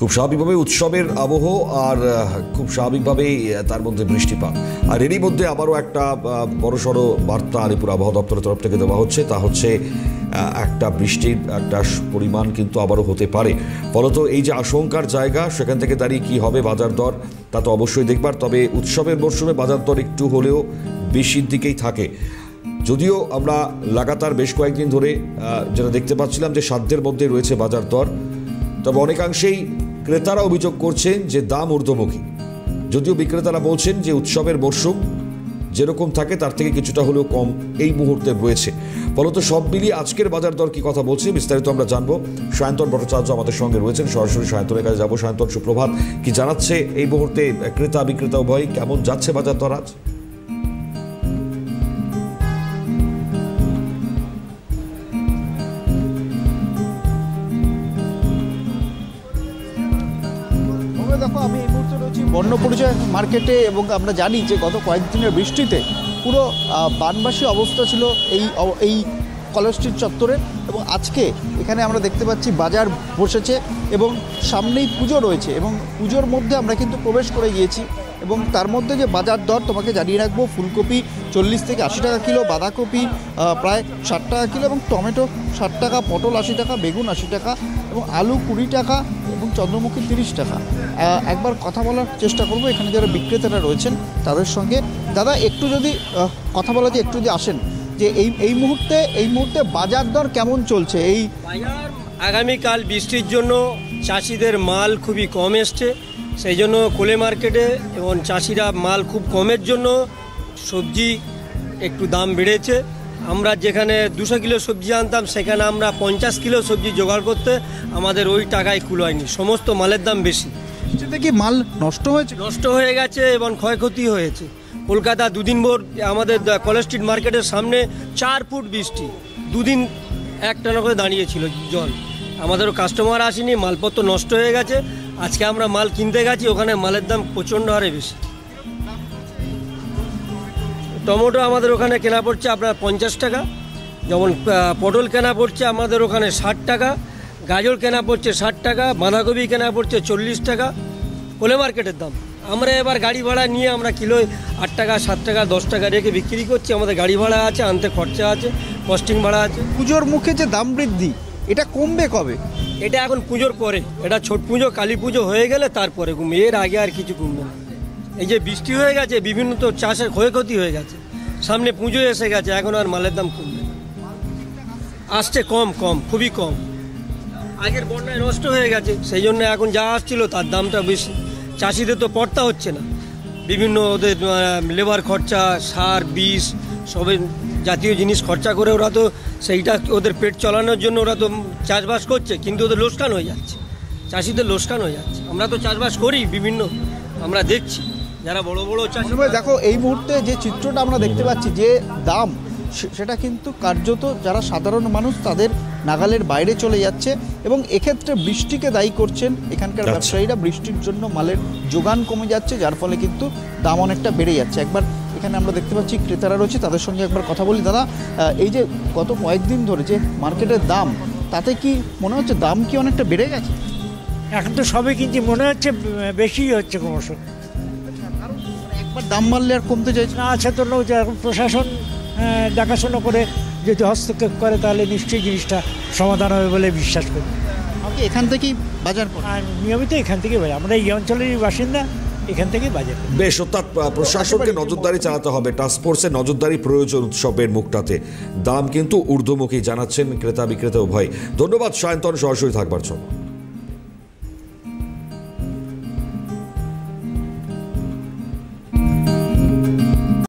খুব স্বাভাবিকভাবে উৎসবের আবহ আর খুব স্বাভাবিকভাবেই তার মধ্যে বৃষ্টিপাত আর এরই মধ্যে আবারও একটা বড়সড় বার্তা আলিপুর আবহাওয়া দপ্তরের তরফ থেকে দেওয়া হচ্ছে তা হচ্ছে একটা বৃষ্টির একটা পরিমাণ কিন্তু আবারও হতে পারে। ফলত এই যে আশঙ্কার জায়গা সেখান থেকে দাঁড়িয়ে কী হবে বাজার দর তা তো অবশ্যই দেখবার, তবে উৎসবের মরশুমে বাজার দর একটু হলেও বেশির দিকেই থাকে। যদিও আমরা লাগাতার বেশ কয়েকদিন ধরে যেটা দেখতে পাচ্ছিলাম যে সাধ্যের মধ্যে রয়েছে বাজার দর, তবে অনেকাংশেই ক্রেতারা অভিযোগ করছেন যে দাম ঊর্ধ্বমুখী। যদিও বিক্রেতারা বলছেন যে উৎসবের মরশুম যেরকম থাকে তার থেকে কিছুটা হলেও কম এই মুহূর্তে রয়েছে। ফলত সব মিলিয়ে আজকের বাজার দর কি কথা বলছে বিস্তারিত আমরা জানবো। সায়ন্তন ভট্টাচার্য আমাদের সঙ্গে রয়েছেন, সরাসরি সায়ন্তনের কাছে যাবো। সায়ন্তন, সুপ্রভাত। কি জানাচ্ছে এই মুহূর্তে ক্রেতা বিক্রেতা উভয়, কেমন যাচ্ছে বাজার দর আজ? দেখো, আমি এই মুহূর্তে রয়েছি বর্ণপরিচয় মার্কেটে এবং আমরা জানি যে গত কয়েকদিনের বৃষ্টিতে পুরো বানবাসী অবস্থা ছিল এই কলেজ স্ট্রিট চত্বরে, এবং আজকে এখানে আমরা দেখতে পাচ্ছি বাজার বসেছে এবং সামনেই পুজো রয়েছে এবং পুজোর মধ্যে আমরা কিন্তু প্রবেশ করে গিয়েছি। এবং তার মধ্যে যে বাজার দর তোমাকে জানিয়ে রাখবো, ফুলকপি 40 থেকে 80 টাকা কিলো, বাঁধাকপি প্রায় 60 টাকা কিলো এবং টমেটো 60 টাকা, পটল 80 টাকা, বেগুন 80 টাকা এবং আলু 20 টাকা এবং চন্দ্রমুখী 30 টাকা। একবার কথা বলার চেষ্টা করব এখানে যারা বিক্রেতারা রয়েছেন তাদের সঙ্গে। দাদা, একটু যদি কথা বলা যে একটু যদি আসেন যে এই মুহূর্তে বাজার দর কেমন চলছে? এই বাজার আগামীকাল বৃষ্টির জন্য চাষিদের মাল খুবই কম এসছে, সেই জন্য কোলে মার্কেটে এবং চাষিরা মাল খুব কমের জন্য সবজি একটু দাম বেড়েছে। আমরা যেখানে 200 কিলো সবজি আনতাম সেখানে আমরা 50 কিলো সবজি জোগাড় করতে আমাদের ওই টাকায় কুলায়নি, সমস্ত মালের দাম বেশি। সেটা কি মাল নষ্ট হয়ে গেছে এবং ক্ষয়ক্ষতি হয়েছে। কলকাতা দুদিন ভোর আমাদের কলেজ স্ট্রিট মার্কেটের সামনে 4 ফুট বৃষ্টি, দুদিন একটানা করে দাঁড়িয়েছিল জল। আমাদেরও কাস্টমার আসেনি, মালপত্র নষ্ট হয়ে গেছে। আজকে আমরা মাল কিনতে গেছি, ওখানে মালের দাম প্রচণ্ড হারে বেশি। টমেটো আমাদের ওখানে কেনা পড়ছে আপনার 50 টাকা, যেমন পটল কেনা পড়ছে আমাদের ওখানে 60 টাকা, গাজর কেনা পড়ছে 60 টাকা, বাঁধাকপি কেনা পড়ছে 40 টাকা কোলে মার্কেটের দাম। আমরা এবার গাড়ি ভাড়া নিয়ে আমরা কিলোয় 8 টাকা 7 টাকা 10 টাকা রেখে বিক্রি করছি। আমাদের গাড়ি ভাড়া আছে, আনতে খরচা আছে, কস্টিং ভাড়া আছে। পুজোর মুখে যে দাম বৃদ্ধি, এটা কমবে কবে? এটা এখন পুজোর পরে, এটা ছট পুজো কালী পুজো হয়ে গেলে তারপরে কমবে, এর আগে আর কিছু কমবে না। এই যে বৃষ্টি হয়ে গেছে, বিভিন্ন তো চাষের ক্ষয়ক্ষতি হয়ে গেছে, সামনে পুজো এসে গেছে, এখন আর মালের দাম কমবে না, আসছে কম, খুবই কম। আগের বন্যায় নষ্ট হয়ে গেছে, সেই জন্য এখন যা আসছিল তার দামটা বেশি। চাষিদের তো পড়তা হচ্ছে না, বিভিন্ন ওদের লেবার খরচা, সার, বিষ, সবের জাতীয় জিনিস খরচা করে ওরা তো সেইটা ওদের পেট চালানোর জন্য ওরা তো চাষবাস করছে, কিন্তু ওদের লোকসান হয়ে যাচ্ছে, চাষিদের লোকসান হয়ে যাচ্ছে। আমরা তো চাষবাস করি বিভিন্ন, আমরা দেখছি যারা বড় বড় চাষি। দেখো, এই মুহূর্তে যে চিত্রটা আমরা দেখতে পাচ্ছি, যে দাম সেটা কিন্তু কার্যত যারা সাধারণ মানুষ তাদের নাগালের বাইরে চলে যাচ্ছে এবং এক্ষেত্রে বৃষ্টিকে দায়ী করছেন এখানকার ব্যবসায়ীরা। বৃষ্টির জন্য মালের যোগান কমে যাচ্ছে, যার ফলে কিন্তু দাম অনেকটা বেড়ে যাচ্ছে। একবার এখানে আমরা দেখতে পাচ্ছি ক্রেতারা রয়েছে, তাদের সঙ্গে একবার কথা বলি। দাদা, এই যে গত কয়েকদিন ধরে যে মার্কেটের দাম, তাতে কি মনে হচ্ছে দাম কি অনেকটা বেড়ে গেছে? এখন তো সবই কিন্তু মনে হচ্ছে বেশি হচ্ছে ক্রমশ। একবার দাম বাড়লে আর কমতে চাইছে না, আছে তো লোক প্রশাসন দেখাশোনা করে যদি হস্তক্ষেপ করে তাহলে নিশ্চয়ই জিনিসটা সমাধান হবে বলে বিশ্বাস করি। আপনি এখান থেকেই বাজার করেন? নিয়মিত এখান থেকেই বাজার, আমরা এই অঞ্চলেরই বাসিন্দা, এখান থেকেই বাজার। বেশ, অর্থাৎ প্রশাসনকে নজরদারি চালাতে হবে, টাস্কফোর্সের নজরদারি প্রয়োজন উৎসবের মুখটাতে। দাম কিন্তু ঊর্ধ্বমুখী জানাচ্ছেন ক্রেতা বিক্রেতা উভয়। ধন্যবাদ সায়ন্তন, সরাসরি থাকবার জন্য।